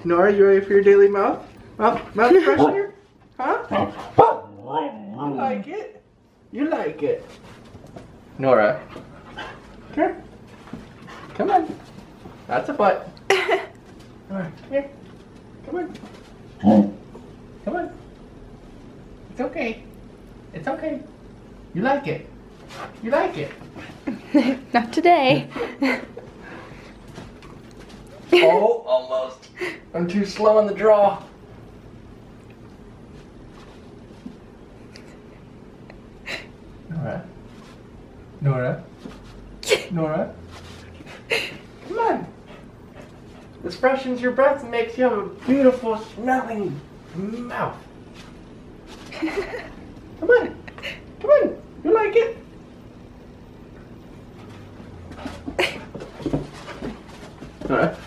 Nora, you ready for your daily mouth freshener? Huh? You like it? You like it? Nora. Here. Come on. That's a butt. Alright, here. Come on. Come on. It's okay. It's okay. You like it. You like it. Not today. Oh, almost. I'm too slow on the draw. Nora. Nora. Nora. Come on. This freshens your breath and makes you have a beautiful smelling mouth. Come on. Come on. You like it? Nora.